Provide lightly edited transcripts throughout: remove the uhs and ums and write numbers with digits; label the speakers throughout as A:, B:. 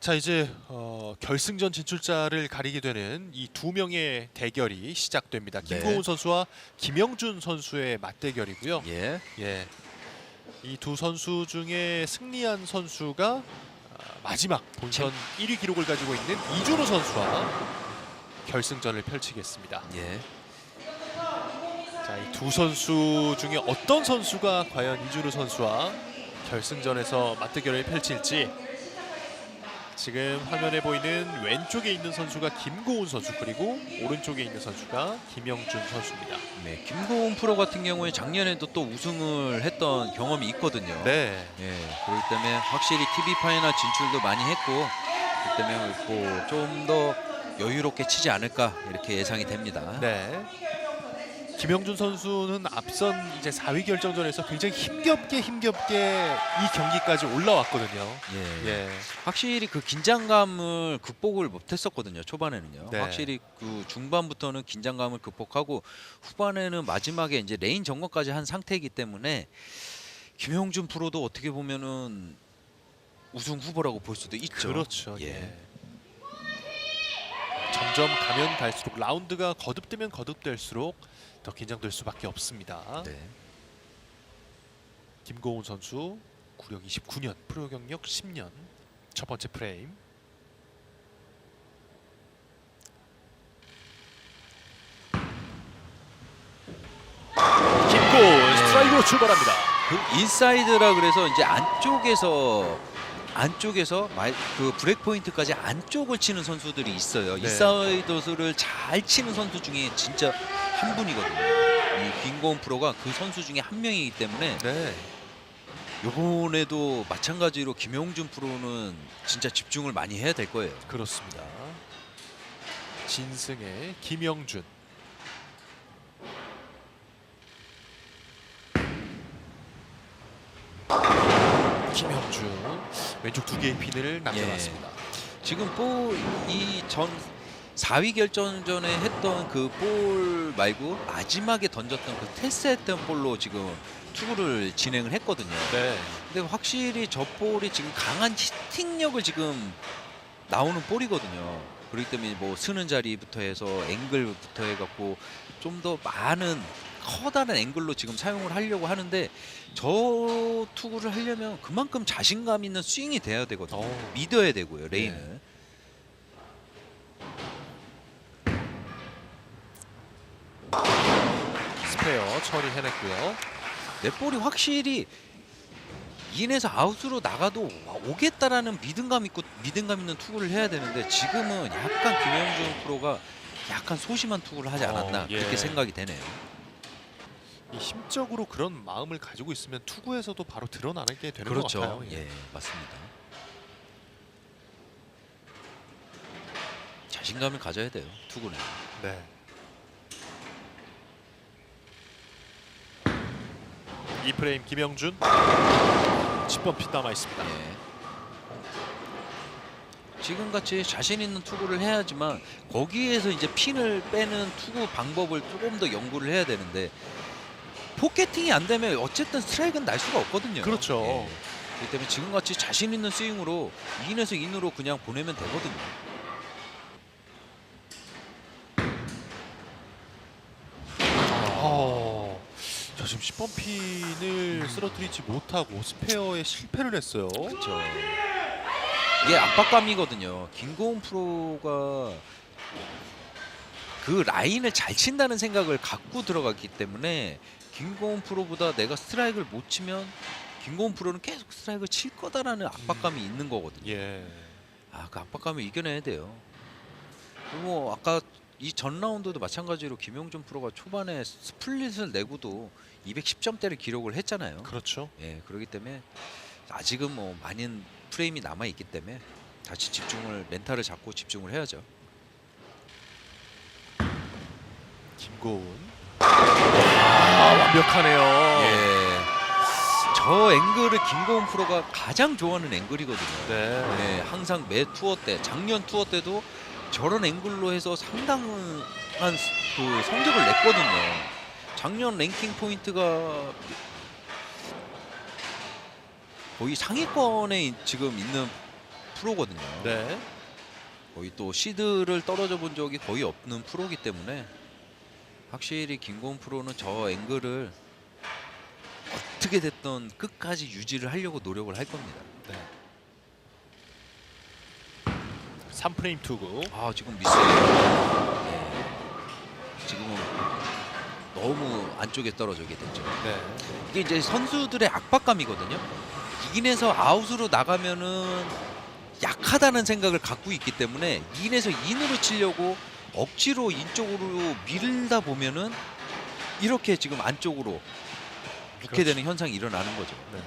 A: 자 이제 결승전 진출자를 가리게 되는 이 두 명의 대결이 시작됩니다.
B: 네.
A: 김고은 선수와 김영준 선수의 맞대결이고요.
B: 예.
A: 예, 이 두 선수 중에 승리한 선수가 마지막 본선 1위 기록을 가지고 있는 이준호 선수와 결승전을 펼치겠습니다.
B: 예.
A: 자, 이 두 선수 중에 어떤 선수가 과연 이준호 선수와 결승전에서 맞대결을 펼칠지. 지금 화면에 보이는 왼쪽에 있는 선수가 김고은 선수, 그리고 오른쪽에 있는 선수가 김영준 선수입니다.
B: 네. 김고은 프로 같은 경우에 작년에도 또 우승을 했던 경험이 있거든요.
A: 네,
B: 예. 그렇기 때문에 확실히 TV 파이널 진출도 많이 했고, 그렇기 때문에 좀 더 여유롭게 치지 않을까 이렇게 예상이 됩니다.
A: 네. 김영준 선수는 앞선 이제 4위 결정전에서 굉장히 힘겹게 이 경기까지 올라왔거든요.
B: 예.
A: 예,
B: 확실히 그 긴장감을 극복을 못했었거든요. 초반에는요.
A: 네.
B: 확실히 그 중반부터는 긴장감을 극복하고 후반에는 마지막에 이제 레인 점검까지 한 상태이기 때문에 김영준 프로도 어떻게 보면은 우승 후보라고 볼 수도 있죠.
A: 그렇죠.
B: 예.
A: 예. 점점 가면 갈수록 라운드가 거듭되면 거듭될수록 더 긴장될 수밖에 없습니다.
B: 네.
A: 김고은 선수 구력 29년, 프로 경력 10년. 첫 번째 프레임. 김고은 스트라이크로 출발합니다.
B: 그 인사이드라 그래서 이제 안쪽에서 그 브레이크 포인트까지 안쪽을 치는 선수들이 있어요.
A: 네.
B: 인사이드를 잘 치는 선수 중에 진짜 한 분이거든요. 이 김고은 프로가 그 선수 중에 한 명이기 때문에
A: 네.
B: 이번에도 마찬가지로 김영준 프로는 진짜 집중을 많이 해야 될 거예요.
A: 그렇습니다. 진승의 김영준. 김영준 왼쪽 두 개의 핀을 남겨놨습니다.
B: 지금 이 전 4위 결정전에 했던 그 볼 말고 마지막에 던졌던 그 테스트했던 볼로 지금 투구를 진행을 했거든요.
A: 네.
B: 근데 확실히 저 볼이 지금 강한 히팅력을 지금 나오는 볼이거든요. 그렇기 때문에 뭐 쓰는 자리부터 해서 앵글부터 해갖고 좀 더 많은 커다란 앵글로 지금 사용을 하려고 하는데, 저 투구를 하려면 그만큼 자신감 있는 스윙이 돼야 되거든요. 믿어야 되고요, 레인을.
A: 스페어 처리해냈고요.
B: 내 볼이 확실히 인에서 아웃으로 나가도 오겠다라는 믿음감 있는 투구를 해야 되는데, 지금은 약간 김영준 프로가 약간 소심한 투구를 하지 않았나
A: 예.
B: 그렇게 생각이 되네요.
A: 이 심적으로 그런 마음을 가지고 있으면 투구에서도 바로 드러나게 되는
B: 그렇죠.
A: 것 같아요.
B: 예, 맞습니다. 자신감을 가져야 돼요, 투구는.
A: 네. 이 프레임 김영준 10번 핀 남아 있습니다.
B: 예. 지금같이 자신 있는 투구를 해야지만 거기에서 이제 핀을 빼는 투구 방법을 조금 더 연구를 해야 되는데, 포켓팅이 안 되면 어쨌든 스트라이크는 날 수가 없거든요.
A: 그렇죠.
B: 예. 그렇기 때문에 지금같이 자신 있는 스윙으로 인에서 인으로 그냥 보내면 되거든요.
A: 저 지금 10번 핀을 쓰러뜨리지 못하고 스페어에 실패를 했어요.
B: 그렇죠. 이게 압박감이거든요. 김고은 프로가 그 라인을 잘 친다는 생각을 갖고 들어갔기 때문에, 김고은 프로보다 내가 스트라이크를 못 치면 김고은 프로는 계속 스트라이크를 칠 거다라는 압박감이 있는 거거든요.
A: 예.
B: 그 압박감을 이겨내야 돼요. 그리고 아까 이 전 라운드도 마찬가지로 김영준 프로가 초반에 스플릿을 내고도 210점대를 기록을 했잖아요.
A: 그렇죠.
B: 예, 그렇기 때문에 아직은 뭐 많은 프레임이 남아 있기 때문에 다시 멘탈을 잡고 집중을 해야죠.
A: 김고은. 완벽하네요.
B: 예. 저 앵글을 김고은 프로가 가장 좋아하는 앵글이거든요.
A: 네.
B: 네, 항상 매 투어 때, 작년 투어 때도 저런 앵글로 해서 상당한 그 성적을 냈거든요. 작년 랭킹 포인트가 거의 상위권에 지금 있는 프로거든요.
A: 네.
B: 거의 또 시드를 떨어져 본 적이 거의 없는 프로기 때문에 확실히 김고은 프로는 저 앵글을 어떻게 됐든 끝까지 유지를 하려고 노력을 할 겁니다.
A: 네. 3프레임 투구.
B: 아 지금 미스예요. 네. 지금은 너무 안쪽에 떨어지게 됐죠.
A: 네.
B: 이게 이제 선수들의 압박감이거든요. 이긴에서 아웃으로 나가면은 약하다는 생각을 갖고 있기 때문에 인에서 인으로 치려고 억지로 인쪽으로 밀다 보면은 이렇게 지금 안쪽으로 묵게
A: 그렇죠.
B: 되는 현상이 일어나는 거죠.
A: 네.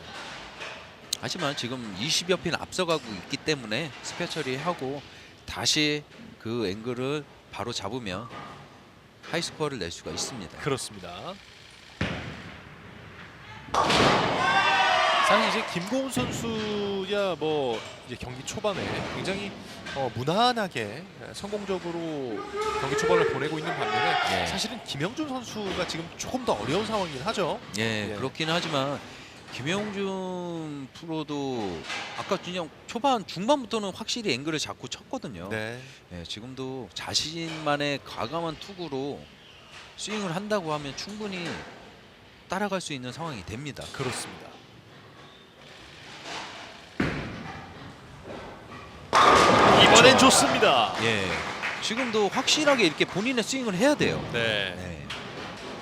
B: 하지만 지금 20여 핀 앞서가고 있기 때문에 스페어 처리하고 다시 그 앵글을 바로 잡으면 하이스코어를 낼 수가 있습니다.
A: 그렇습니다. 사실 이제 김고은 선수야 뭐 이제 경기 초반에 굉장히 무난하게 성공적으로 경기 초반을 보내고 있는 반면에
B: 네.
A: 사실은 김영준 선수가 지금 조금 더 어려운 상황이긴 하죠.
B: 예,
A: 예.
B: 그렇긴 하지만 김영준 프로도 아까 그냥 초반 중반부터는 확실히 앵글을 잡고 쳤거든요.
A: 네.
B: 예, 지금도 자신만의 과감한 투구로 스윙을 한다고 하면 충분히 따라갈 수 있는 상황이 됩니다.
A: 그렇습니다. 이번엔 좋습니다.
B: 예, 지금도 확실하게 이렇게 본인의 스윙을 해야 돼요.
A: 네.
B: 네.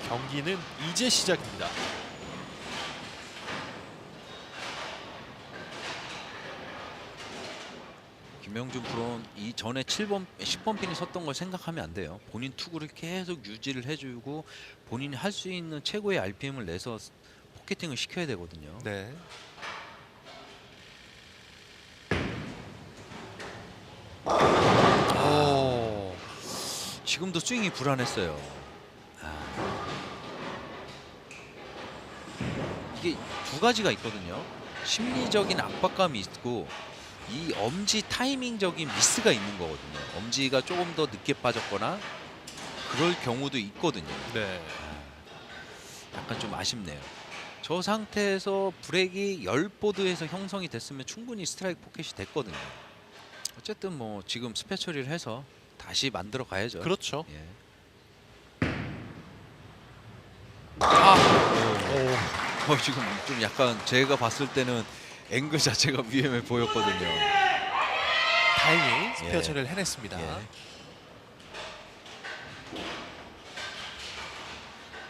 A: 경기는 이제 시작입니다.
B: 김영준 프로는 이전에 7번, 10번 핀이 섰던 걸 생각하면 안 돼요. 본인 투구를 계속 유지를 해주고 본인이 할 수 있는 최고의 RPM을 내서 포켓팅을 시켜야 되거든요.
A: 네. 오.
B: 지금도 스윙이 불안했어요. 이게 두 가지가 있거든요. 심리적인 압박감이 있고 이 엄지 타이밍적인 미스가 있는 거거든요. 엄지가 조금 더 늦게 빠졌거나 그럴 경우도 있거든요.
A: 네.
B: 약간 좀 아쉽네요. 저 상태에서 브레이크 10보드에서 형성이 됐으면 충분히 스트라이크 포켓이 됐거든요. 어쨌든 뭐 지금 스페 처리를 해서 다시 만들어 가야죠.
A: 그렇죠.
B: 예. 지금 좀 약간 제가 봤을 때는 앵글 자체가 위험해 보였거든요.
A: 다행히 스페어
B: 예.
A: 처리를 해냈습니다.
B: 예.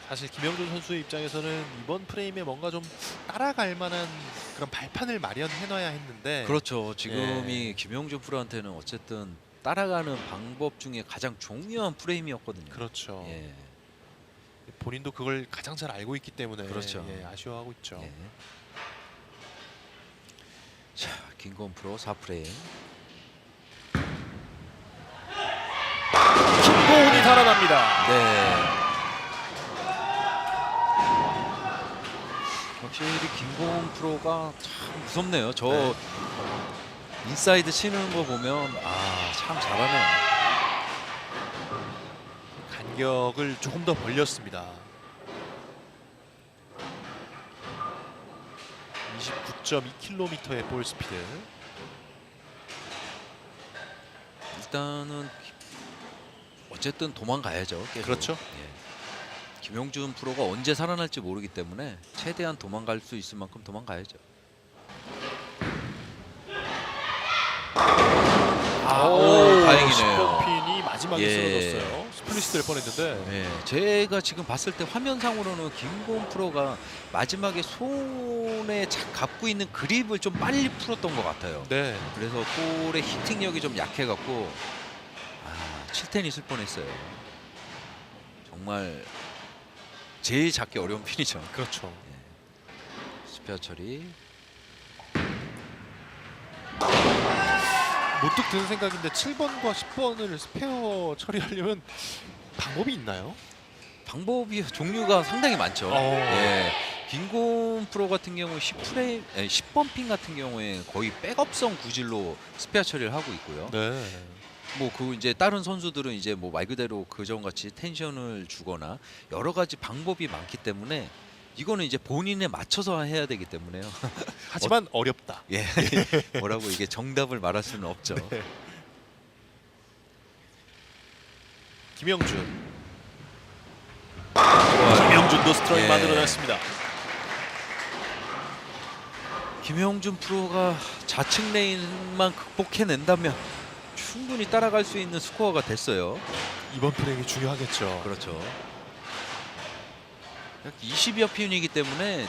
A: 사실 김영준 선수의 입장에서는 이번 프레임에 뭔가 좀 따라갈 만한 그런 발판을 마련해놔야 했는데
B: 그렇죠. 지금이
A: 예.
B: 김영준 프로한테는 어쨌든 따라가는 방법 중에 가장 중요한 프레임이었거든요.
A: 그렇죠.
B: 예.
A: 본인도 그걸 가장 잘 알고 있기 때문에
B: 그렇죠.
A: 예, 아쉬워하고 있죠.
B: 예. 자, 김고은 프로 4프레임.
A: 김고은이 살아납니다.
B: 네. 확실히 김고은 프로가 참 무섭네요. 저
A: 네.
B: 인사이드 치는 거 보면 참 잘하네요.
A: 간격을 조금 더 벌렸습니다. 29.2km의 볼 스피드.
B: 일단은 어쨌든 도망가야죠. 계속.
A: 그렇죠.
B: 예. 김영준 프로가 언제 살아날지 모르기 때문에 최대한 도망갈 수 있을 만큼 도망가야죠. 다행이네요.
A: 스포핀이 마지막에
B: 예.
A: 쓰러졌어요. 스플릿이 될 뻔했는데.
B: 네, 제가 지금 봤을 때 화면상으로는 김고은 프로가 마지막에 손에 잡고 있는 그립을 좀 빨리 풀었던 것 같아요.
A: 네.
B: 그래서 볼의 히팅력이 좀 약해갖고 7텐 있을 뻔했어요. 정말 제일 잡기 어려운 핀이죠.
A: 그렇죠.
B: 스페어 처리.
A: 문득 드는 생각인데 7번과 10번을 스페어 처리하려면 방법이 있나요?
B: 방법이 종류가 상당히 많죠.
A: 어.
B: 예. 김고은 프로 같은 경우 10번 핀 같은 경우에 거의 백업성 구질로 스페어 처리를 하고 있고요.
A: 네.
B: 뭐 그 이제 다른 선수들은 이제 뭐 말 그대로 그전 같이 텐션을 주거나 여러 가지 방법이 많기 때문에 이거는 이제 본인에 맞춰서 해야 되기 때문에요.
A: 하지만 어렵다.
B: 예, 뭐라고 이게 정답을 말할 수는 없죠.
A: 네. 김영준. 김영준도 스트라이크
B: 예.
A: 만들어냈습니다.
B: 김영준 프로가 좌측 레인만 극복해낸다면 충분히 따라갈 수 있는 스코어가 됐어요.
A: 이번 프레임이 중요하겠죠.
B: 그렇죠. 약 20여 핀이기 때문에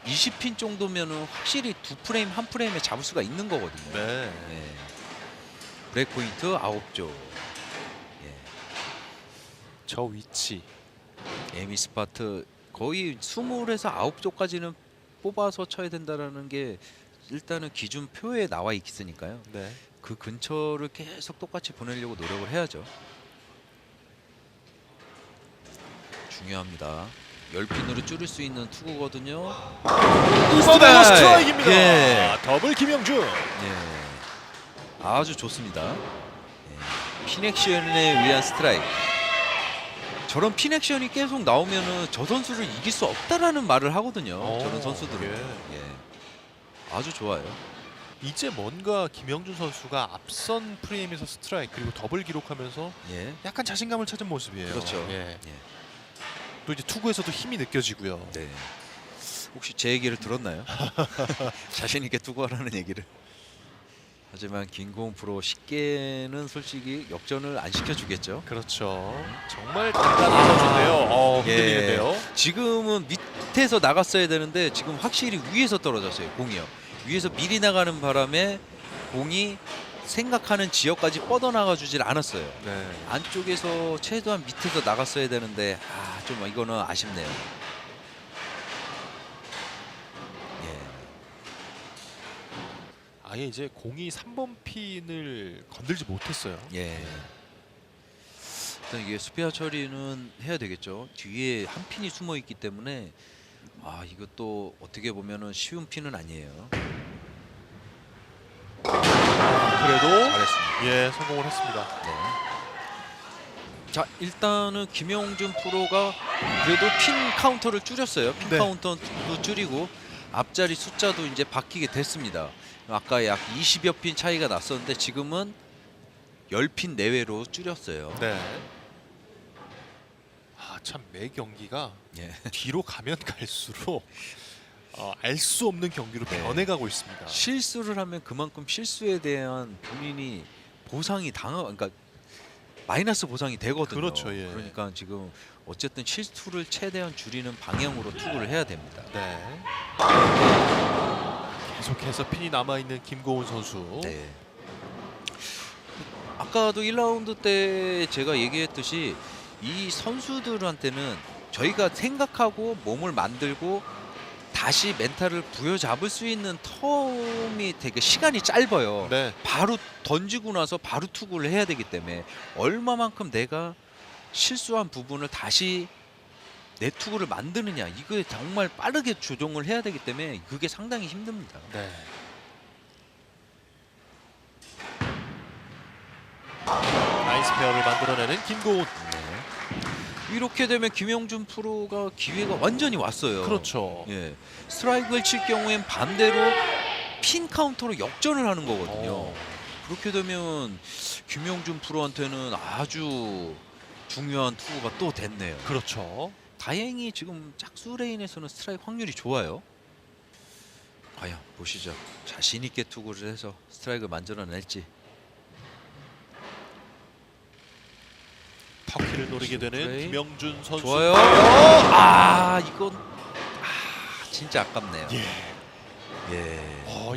B: 20핀 정도면은 확실히 두 프레임 한 프레임에 잡을 수가 있는 거거든요.
A: 네.
B: 예. 브레이크 포인트 9조. 예.
A: 저 위치.
B: 에미 스파트 거의 20에서 9조까지는 뽑아서 쳐야 된다라는 게 일단은 기준 표에 나와 있으니까요.
A: 네.
B: 그 근처를 계속 똑같이 보내려고 노력을 해야죠. 중요합니다. 10핀으로 줄일 수 있는 투구거든요.
A: 이번에도 스트라이크입니다.
B: 예.
A: 더블 김영준.
B: 예. 아주 좋습니다. 예. 핀 액션에 의한 스트라이크. 저런 핀 액션이 계속 나오면은 저 선수를 이길 수 없다라는 말을 하거든요. 저런 선수들은. 예. 아주 좋아요.
A: 이제 뭔가 김영준 선수가 앞선 프레임에서 스트라이크 그리고 더블 기록하면서
B: 예.
A: 약간 자신감을 찾은 모습이에요.
B: 그렇죠.
A: 예.
B: 예.
A: 또 이제 투구에서도 힘이 느껴지고요.
B: 네. 혹시 제 얘기를 들었나요? 자신 있게 투구하라는 얘기를. 하지만 김고은 프로 쉽게는 솔직히 역전을 안 시켜주겠죠.
A: 그렇죠. 정말 단단한 선수인데요. 흔들리는데요.
B: 지금은 밑에서 나갔어야 되는데 지금 확실히 위에서 떨어졌어요. 공이요. 위에서 미리 나가는 바람에 공이 생각하는 지역까지 뻗어나가 주질 않았어요.
A: 네.
B: 안쪽에서 최소한 밑에서 나갔어야 되는데 좀 이거는 아쉽네요. 예.
A: 아예 이제 공이 3번 핀을 건들지 못했어요.
B: 예. 일단 이게 스페어 처리는 해야 되겠죠. 뒤에 한 핀이 숨어 있기 때문에 이것도 어떻게 보면은 쉬운 핀은 아니에요.
A: 그래도
B: 잘했습니다.
A: 예, 성공을 했습니다.
B: 네. 자, 일단은 김영준 프로가 그래도 핀 카운터를 줄였어요. 핀
A: 네.
B: 카운터도 줄이고 앞자리 숫자도 이제 바뀌게 됐습니다. 아까 약 20여 핀 차이가 났었는데 지금은 10핀 내외로 줄였어요.
A: 네. 참 매 경기가
B: 예.
A: 뒤로 가면 갈수록 알 수 없는 경기로
B: 네.
A: 변해가고 있습니다.
B: 실수를 하면 그만큼 실수에 대한 본인이 보상이 그러니까 마이너스 보상이 되거든요.
A: 그렇죠, 예.
B: 그러니까 지금 어쨌든 실수를 최대한 줄이는 방향으로 투구를 해야 됩니다.
A: 네. 계속해서 핀이 남아있는 김고은 선수.
B: 네. 아까도 1라운드 때 제가 얘기했듯이 이 선수들한테는 저희가 생각하고 몸을 만들고 다시 멘탈을 부여잡을 수 있는 텀이 되게 시간이 짧아요.
A: 네.
B: 바로 던지고 나서 바로 투구를 해야 되기 때문에 얼마만큼 내가 실수한 부분을 다시 내 투구를 만드느냐, 이거에 정말 빠르게 조정을 해야 되기 때문에 그게 상당히 힘듭니다.
A: 네. 나이스 페어를 만들어내는 김고은.
B: 이렇게 되면 김영준 프로가 기회가 완전히 왔어요.
A: 그렇죠.
B: 예, 스트라이크를 칠 경우엔 반대로 핀 카운터로 역전을 하는 거거든요. 그렇게 되면 김영준 프로한테는 아주 중요한 투구가 또 됐네요.
A: 그렇죠.
B: 다행히 지금 짝수 레인에서는 스트라이크 확률이 좋아요. 과연 보시죠. 자신 있게 투구를 해서 스트라이크를 만들어낼지.
A: 터키를 노리게 되는
B: 플레이.
A: 김영준 선수.
B: 좋아요. 이건 진짜 아깝네요.
A: 예.
B: 예.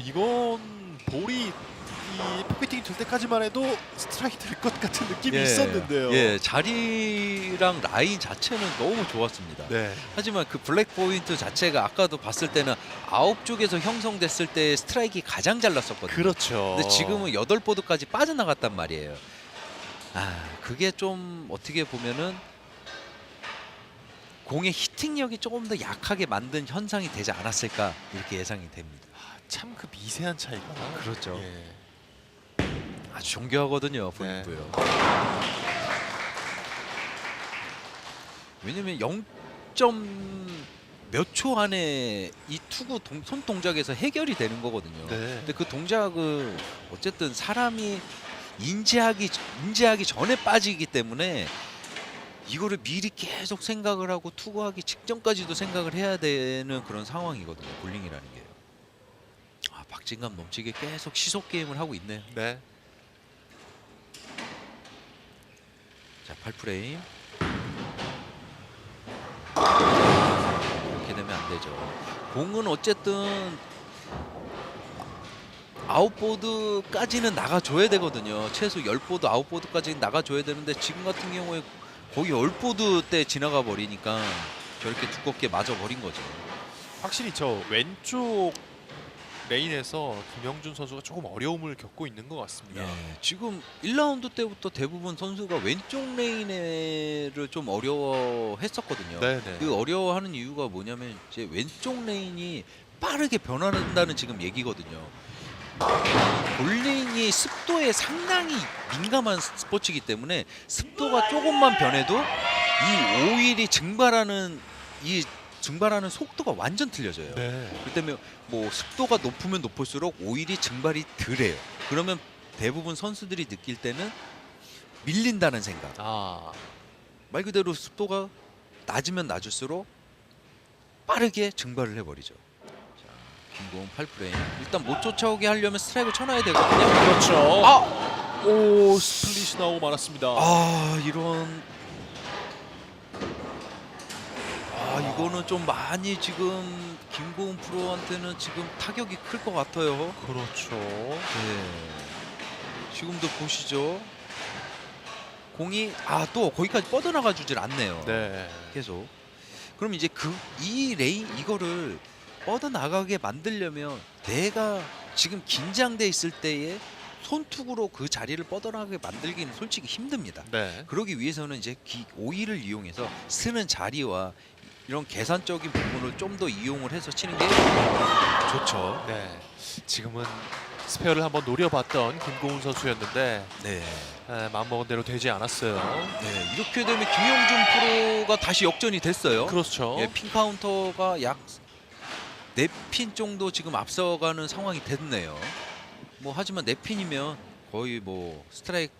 A: 이건 볼이 이 포켓팅이 될 때까지만 해도 스트라이크 될 것 같은 느낌이
B: 예.
A: 있었는데요.
B: 예, 자리랑 라인 자체는 너무 좋았습니다.
A: 네.
B: 하지만 그 블랙 포인트 자체가 아까도 봤을 때는 9쪽에서 형성됐을 때 스트라이크가 가장 잘 났었거든요.
A: 그렇죠.
B: 근데 지금은 8보드까지 빠져나갔단 말이에요. 그게 좀 어떻게 보면은 공의 히팅력이 조금 더 약하게 만든 현상이 되지 않았을까 이렇게 예상이 됩니다.
A: 참 그 미세한 차이가.
B: 그렇죠.
A: 예.
B: 아주 존경하거든요, 본인도요. 왜냐면 몇 초 안에 이 투구 손 동작에서 해결이 되는 거거든요.
A: 네.
B: 근데 그 동작을 어쨌든 사람이 인지하기 전에 빠지기 때문에 이거를 미리 계속 생각을 하고 투구하기 직전까지도 생각을 해야 되는 그런 상황이거든요. 볼링이라는 게. 아, 박진감 넘치게 계속 시속 게임을 하고 있네요.
A: 네.
B: 자, 8프레임. 이렇게 되면 안 되죠. 공은 어쨌든 아웃보드까지는 나가줘야 되거든요. 최소 10보드, 아웃보드까지는 나가줘야 되는데 지금 같은 경우에 거의 10보드 때 지나가 버리니까 저렇게 두껍게 맞아 버린 거죠.
A: 확실히 저 왼쪽 레인에서 김영준 선수가 조금 어려움을 겪고 있는 것 같습니다.
B: 예, 지금 1라운드 때부터 대부분 선수가 왼쪽 레인을 좀 어려워했었거든요.
A: 네네.
B: 그 어려워하는 이유가 뭐냐면 이제 왼쪽 레인이 빠르게 변화한다는 지금 얘기거든요. 볼링이 습도에 상당히 민감한 스포츠이기 때문에 습도가 조금만 변해도 이 오일이 증발하는 속도가 완전 틀려져요.
A: 네.
B: 그렇기 때문에 뭐 습도가 높으면 높을수록 오일이 증발이 덜해요. 그러면 대부분 선수들이 느낄 때는 밀린다는 생각.
A: 아,
B: 말 그대로 습도가 낮으면 낮을수록 빠르게 증발을 해버리죠. 자, 김고은 8프레임. 일단 못 쫓아오게 하려면 스트라이크 쳐놔야 되거든요.
A: 그렇죠.
B: 아!
A: 오, 스플릿이 나오고 말았습니다.
B: 이거는 좀 많이 지금 김고은 프로한테는 지금 타격이 클 것 같아요.
A: 그렇죠.
B: 네. 지금도 보시죠. 공이 또 거기까지 뻗어나가 주질 않네요.
A: 네.
B: 계속. 그럼 이제 이 레인 이거를 뻗어나가게 만들려면 내가 지금 긴장돼 있을 때에 손투구로 그 자리를 뻗어나가게 만들기는 솔직히 힘듭니다.
A: 네.
B: 그러기 위해서는 이제 오일을 이용해서 쓰는 자리와 이런 계산적인 부분을 좀 더 이용을 해서 치는 게 좋죠.
A: 네. 지금은 스페어를 한번 노려봤던 김고은 선수였는데
B: 네.
A: 마음먹은 대로 되지 않았어요.
B: 네. 이렇게 되면 김영준 프로가 다시 역전이 됐어요.
A: 그렇죠.
B: 예, 핀 카운터가 약 4핀 정도 지금 앞서가는 상황이 됐네요. 뭐 하지만 4핀이면 거의 뭐 스트라이크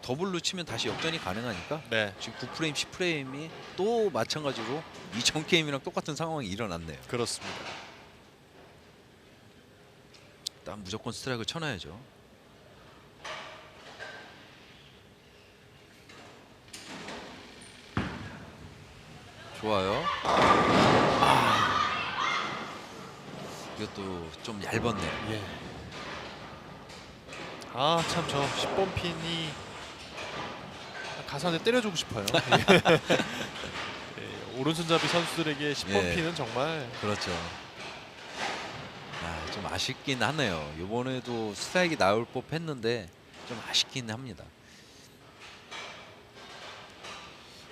B: 더블로 치면 다시 역전이 가능하니까
A: 네.
B: 지금 9프레임, 10프레임이 또 마찬가지로 이전 게임이랑 똑같은 상황이 일어났네요.
A: 그렇습니다.
B: 일단 무조건 스트라이크를 쳐놔야죠. 좋아요. 이것도 좀 얇았네요.
A: 예. 아, 참 저 10번 핀이 가산에 때려주고 싶어요. 예, 오른손잡이 선수들에게 10번
B: 예.
A: 핀은 정말
B: 그렇죠. 좀 아쉽긴 하네요. 이번에도 스트라이크 나올 법했는데 좀 아쉽긴 합니다.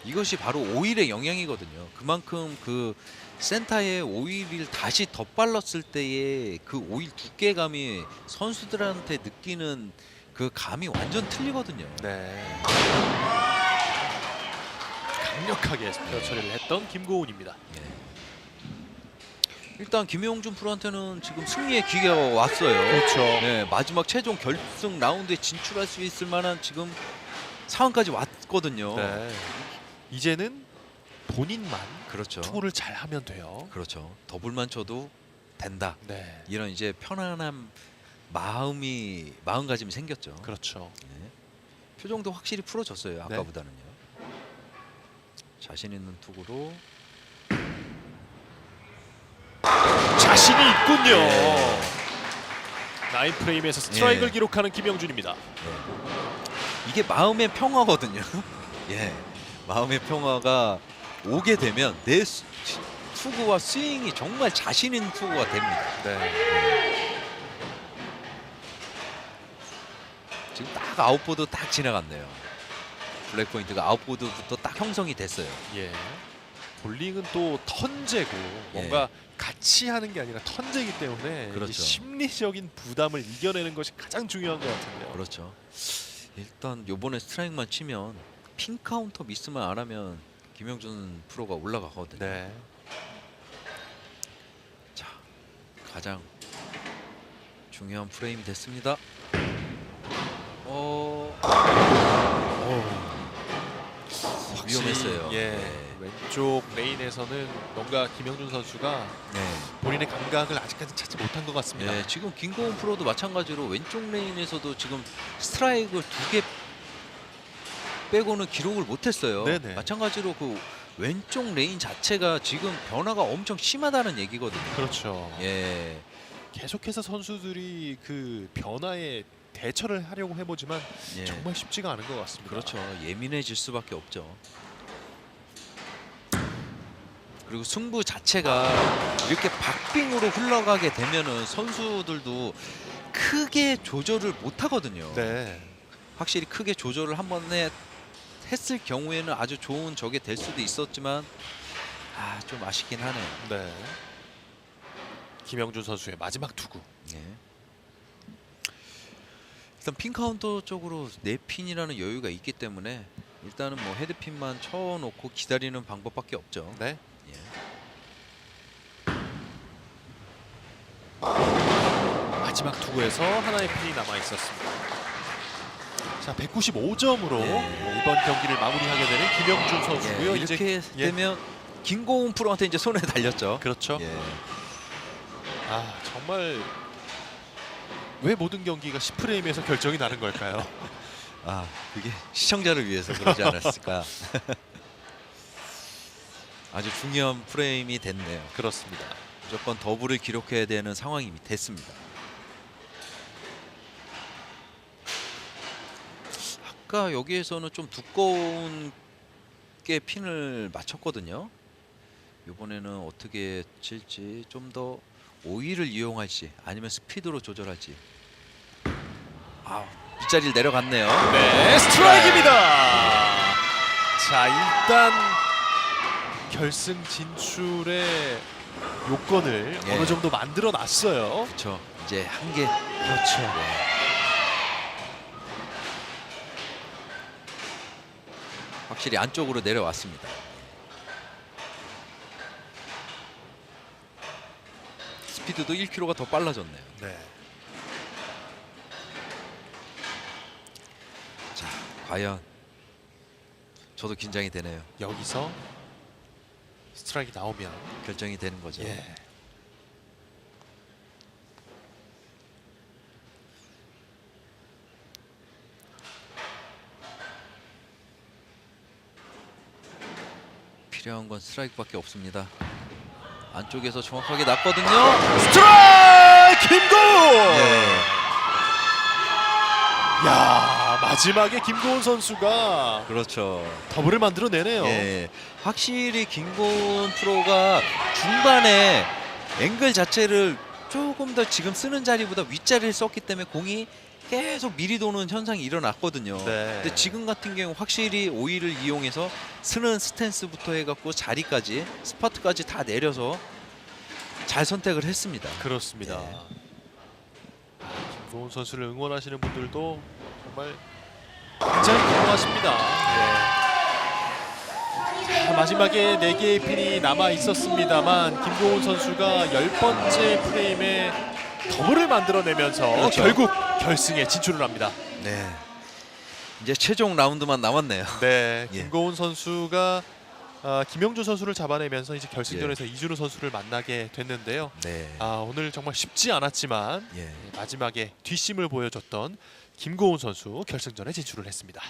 B: 이것이 바로 오일의 영향이거든요. 그만큼 그 센터에 오일을 다시 덧발랐을 때의 그 오일 두께감이 선수들한테 느끼는 그 감이 완전 틀리거든요.
A: 네. 강력하게 스페어 처리를 했던 김고은입니다.
B: 예. 일단 김영준 프로한테는 지금 승리의 기회가 왔어요.
A: 그렇죠.
B: 네, 마지막 최종 결승 라운드에 진출할 수 있을 만한 지금 상황까지 왔거든요.
A: 네. 이제는 본인만
B: 그렇죠.
A: 투구를 잘 하면 돼요.
B: 그렇죠. 더블만 쳐도 된다.
A: 네.
B: 이런 이제 편안한 마음가짐이 생겼죠.
A: 그렇죠.
B: 네. 표정도 확실히 풀어졌어요.
A: 네.
B: 아까보다는요. 자신 있는 투구로
A: 자신이 있군요.
B: 네.
A: 9프레임에서 스트라이크를
B: 예.
A: 기록하는 김영준입니다.
B: 이게 마음의 평화거든요. 예, 마음의 평화가 오게 되면 내 투구와 스윙이 정말 자신 있는 투구가 됩니다.
A: 네.
B: 지금 딱 아웃보드 딱 지나갔네요. 블랙 포인트가 아웃보드부터 딱 형성이 됐어요.
A: 예. 볼링은 또 턴제고 뭔가 같이 하는 게 아니라 턴제이기 때문에
B: 그렇죠.
A: 이 심리적인 부담을 이겨내는 것이 가장 중요한 것 같은데요.
B: 그렇죠. 일단 요번에 스트라이크만 치면 핀 카운터 미스만 안 하면 김영준 프로가 올라가거든요.
A: 네.
B: 자, 가장 중요한 프레임이 됐습니다. 위험했어요.
A: 예.
B: 네.
A: 왼쪽 레인에서는 뭔가 김영준 선수가
B: 네.
A: 본인의 감각을 아직까지 찾지 못한 것 같습니다.
B: 네, 지금 김고은 프로도 마찬가지로 왼쪽 레인에서도 지금 스트라이크를 2개 빼고는 기록을 못했어요.
A: 네네.
B: 마찬가지로 그 왼쪽 레인 자체가 지금 변화가 엄청 심하다는 얘기거든요.
A: 그렇죠.
B: 예,
A: 계속해서 선수들이 그 변화에 대처를 하려고 해보지만
B: 예.
A: 정말 쉽지가 않은 것 같습니다.
B: 그렇죠. 예민해질 수밖에 없죠. 그리고 승부 자체가 이렇게 박빙으로 흘러가게 되면은 선수들도 크게 조절을 못 하거든요.
A: 네.
B: 확실히 크게 조절을 한 번에 했을 경우에는 아주 좋은 적이 될 수도 있었지만 좀 아쉽긴 하네요.
A: 네. 김영준 선수의 마지막 투구.
B: 네. 일단 핀 카운터 쪽으로 4핀이라는 여유가 있기 때문에 일단은 뭐 헤드핀만 쳐놓고 기다리는 방법밖에 없죠.
A: 네.
B: 예.
A: 마지막 투구에서 하나의 핀이 남아 있었습니다. 자, 195점으로
B: 예.
A: 이번 경기를 마무리하게 되는 김영준 선수고요.
B: 예, 이렇게 되면 김고은 프로한테 이제 손에 달렸죠.
A: 그렇죠.
B: 예.
A: 정말 왜 모든 경기가 10프레임에서 결정이 나는 걸까요?
B: 그게 시청자를 위해서 그러지 않았을까. 아주 중요한 프레임이 됐네요.
A: 그렇습니다.
B: 무조건 더블을 기록해야 되는 상황이 됐습니다. 아까 여기에서는 좀 두꺼운 게 핀을 맞췄거든요. 이번에는 어떻게 칠지, 좀 더 오일을 이용할지 아니면 스피드로 조절할지. 빗자리를 내려갔네요.
A: 네, 스트라이크입니다. 자, 일단 결승 진출의 요건을
B: 예.
A: 어느 정도 만들어 놨어요.
B: 그렇죠. 이제 한 개.
A: 그렇죠.
B: 확실히 안쪽으로 내려왔습니다. 스피드도 1km가 더 빨라졌네요.
A: 네.
B: 자, 과연 저도 긴장이 되네요.
A: 여기서 스트라이크 나오면
B: 결정이 되는 거죠.
A: 예.
B: 필요한 건 스트라이크밖에 없습니다. 안쪽에서 정확하게 났거든요.
A: 스트라이크 김고은!
B: 예.
A: 야, 마지막에 김고은 선수가
B: 그렇죠.
A: 더블을 만들어내네요.
B: 예. 확실히 김고은 프로가 중반에 앵글 자체를 조금 더 지금 쓰는 자리보다 윗자리를 썼기 때문에 공이 계속 미리 도는 현상이 일어났거든요.
A: 네.
B: 근데 지금 같은 경우 확실히 오일을 이용해서 쓰는 스탠스부터 해갖고 자리까지 스파트까지 다 내려서 잘 선택을 했습니다.
A: 그렇습니다.
B: 예.
A: 김고은 선수를 응원하시는 분들도 정말 굉장히 고마워하십니다. 자, 마지막에 4개의 핀이 남아 있었습니다만 김고은 선수가 10번째 프레임에 더블을 만들어내면서
B: 그렇죠.
A: 결국 결승에 진출을 합니다.
B: 네. 이제 최종 라운드만 남았네요.
A: 네,
B: 예.
A: 김고은 선수가 김영준 선수를 잡아내면서 이제 결승전에서 이준우 선수를 만나게 됐는데요.
B: 네.
A: 오늘 정말 쉽지 않았지만
B: 예.
A: 마지막에 뒷심을 보여줬던 김고은 선수 결승전에 진출을 했습니다.